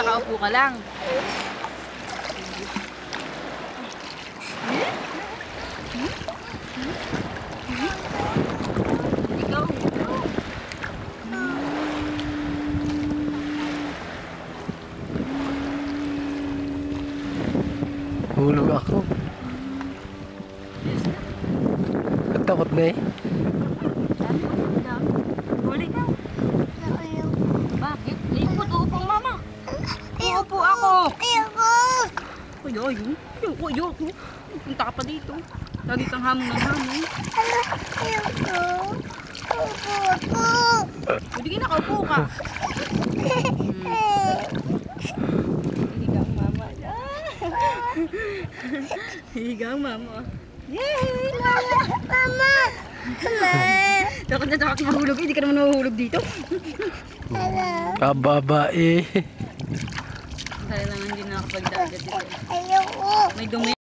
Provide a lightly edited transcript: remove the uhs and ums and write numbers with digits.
nakaupo ka lang. Ikaw. Hulog ako. Takot na eh. Huli ka. Bakit? Lipot, uupo mama. Uupo ako. Ayoko. Ayoko. Punta ka pa dito. Lagi kang hamon ng hamon. Ayoko. Upo ako. Hindi ka nakaupo ka. Higang mama. Higang mama. Yay! Mama! Takot na takot mahulog. Hindi ka naman mahuhulog dito. Kababae. Kaya lang hindi nakakapagdagat dito. Ayoko. May dumi.